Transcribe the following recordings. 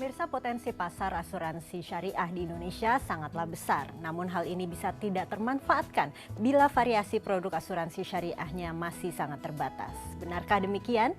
Pemirsa, potensi pasar asuransi syariah di Indonesia sangatlah besar. Namun hal ini bisa tidak termanfaatkan bila variasi produk asuransi syariahnya masih sangat terbatas. Benarkah demikian?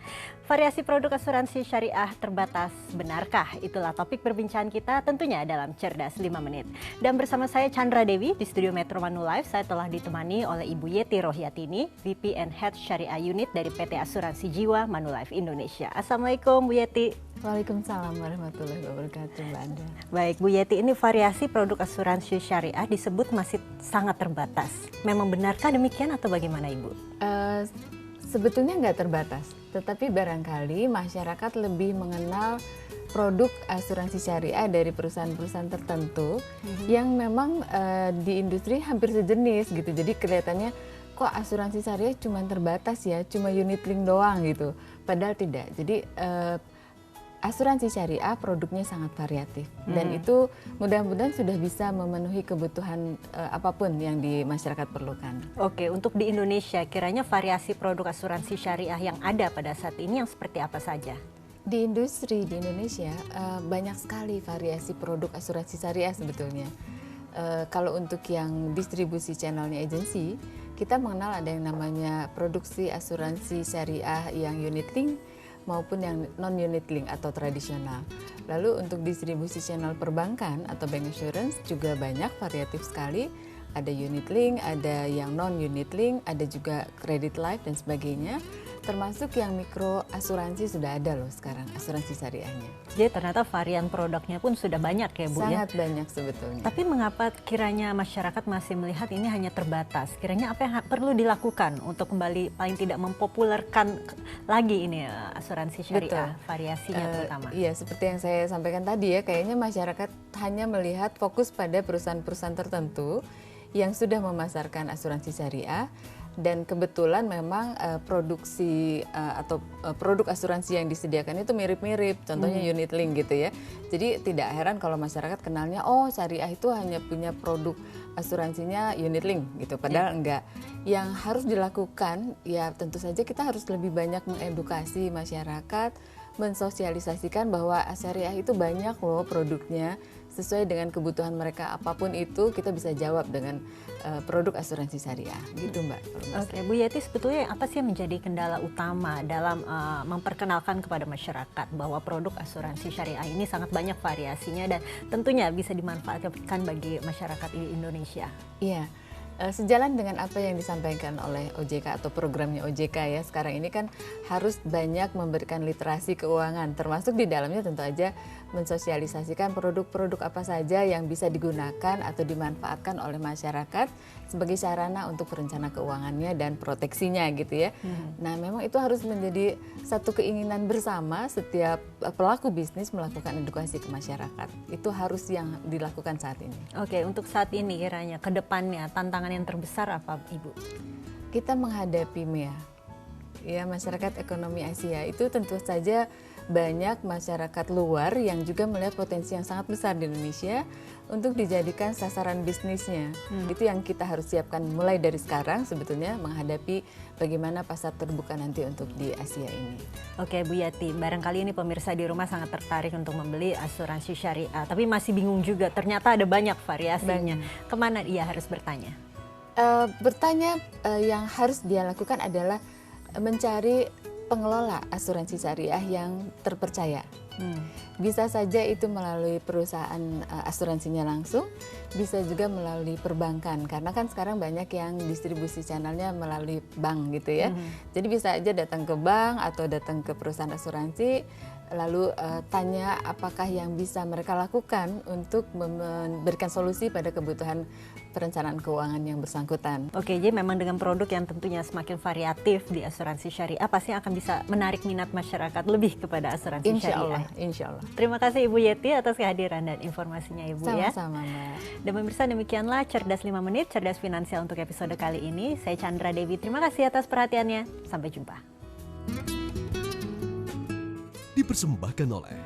Variasi produk asuransi syariah terbatas, benarkah? Itulah topik perbincangan kita tentunya dalam Cerdas 5 Menit. Dan bersama saya Chandra Dewi di studio Metro Manulife, saya telah ditemani oleh Ibu Yeti Rohyatini, VP and Head Syariah Unit dari PT Asuransi Jiwa Manulife Indonesia. Assalamualaikum Bu Yeti. Waalaikumsalam warahmatullahi wabarakatuh, Mbak Anda. Baik Bu Yeti, ini variasi produk asuransi syariah disebut masih sangat terbatas. Memang benarkah demikian atau bagaimana Ibu? Sebetulnya nggak terbatas, tetapi barangkali masyarakat lebih mengenal produk asuransi syariah dari perusahaan-perusahaan tertentu yang memang di industri hampir sejenis gitu. Jadi kelihatannya kok asuransi syariah cuma terbatas ya, cuma unit link doang gitu. Padahal tidak. Jadi asuransi syariah produknya sangat variatif dan itu mudah-mudahan sudah bisa memenuhi kebutuhan apapun yang di masyarakat perlukan. Oke, untuk di Indonesia kiranya variasi produk asuransi syariah yang ada pada saat ini yang seperti apa saja? Di industri di Indonesia banyak sekali variasi produk asuransi syariah sebetulnya. Kalau untuk yang distribusi channelnya agensi, kita mengenal ada yang namanya produksi asuransi syariah yang unit link maupun yang non-unit link atau tradisional. Lalu untuk distribusi channel perbankan atau bank insurance juga banyak, variatif sekali. Ada unit link, ada yang non-unit link, ada juga credit life dan sebagainya. Termasuk yang mikro asuransi sudah ada loh sekarang, asuransi syariahnya. Jadi ternyata varian produknya pun sudah banyak ya Bu ya? Sangat banyak sebetulnya. Tapi mengapa kiranya masyarakat masih melihat ini hanya terbatas? Kiranya apa yang perlu dilakukan untuk kembali paling tidak mempopulerkan lagi ini asuransi syariah, variasinya terutama? Iya, seperti yang saya sampaikan tadi ya, kayaknya masyarakat hanya melihat fokus pada perusahaan-perusahaan tertentu yang sudah memasarkan asuransi syariah. Dan kebetulan memang produksi atau produk asuransi yang disediakan itu mirip-mirip, contohnya unit link gitu ya. Jadi tidak heran kalau masyarakat kenalnya, oh syariah itu hanya punya produk asuransinya unit link gitu, padahal enggak. Yang harus dilakukan ya tentu saja kita harus lebih banyak mengedukasi masyarakat, mensosialisasikan bahwa syariah itu banyak loh produknya, sesuai dengan kebutuhan mereka apapun itu kita bisa jawab dengan produk asuransi syariah gitu Mbak. Oke, Bu Yeti, sebetulnya apa sih yang menjadi kendala utama dalam memperkenalkan kepada masyarakat bahwa produk asuransi syariah ini sangat banyak variasinya dan tentunya bisa dimanfaatkan bagi masyarakat di Indonesia? Iya. Sejalan dengan apa yang disampaikan oleh OJK atau programnya OJK ya, sekarang ini kan harus banyak memberikan literasi keuangan, termasuk di dalamnya tentu aja mensosialisasikan produk-produk apa saja yang bisa digunakan atau dimanfaatkan oleh masyarakat sebagai sarana untuk perencana keuangannya dan proteksinya gitu ya. Nah memang itu harus menjadi satu keinginan bersama setiap pelaku bisnis melakukan edukasi ke masyarakat. Itu harus yang dilakukan saat ini. Oke, untuk saat ini kiranya ke depannya tantangan yang terbesar apa Ibu? Kita menghadapi MEA, ya masyarakat ekonomi Asia itu tentu saja banyak masyarakat luar yang juga melihat potensi yang sangat besar di Indonesia untuk dijadikan sasaran bisnisnya. Itu yang kita harus siapkan mulai dari sekarang sebetulnya menghadapi bagaimana pasar terbuka nanti untuk di Asia ini. Oke Bu Yeti, barangkali ini pemirsa di rumah sangat tertarik untuk membeli asuransi syariah, tapi masih bingung juga, ternyata ada banyak variasinya. Kemana dia harus bertanya? Yang harus dia lakukan adalah mencari pengelola asuransi syariah yang terpercaya. Bisa saja itu melalui perusahaan asuransinya langsung, bisa juga melalui perbankan karena kan sekarang banyak yang distribusi channelnya melalui bank gitu ya. Jadi bisa aja datang ke bank atau datang ke perusahaan asuransi lalu tanya apakah yang bisa mereka lakukan untuk memberikan solusi pada kebutuhan perencanaan keuangan yang bersangkutan. Oke, jadi memang dengan produk yang tentunya semakin variatif di asuransi syariah pasti akan bisa menarik minat masyarakat lebih kepada asuransi syariah. Insya Allah. Terima kasih Ibu Yeti atas kehadiran dan informasinya Ibu. Sama-sama Mbak. Dan pemirsa, demikianlah Cerdas 5 Menit, Cerdas Finansial untuk episode kali ini. Saya Chandra Dewi, terima kasih atas perhatiannya. Sampai jumpa. Dipersembahkan oleh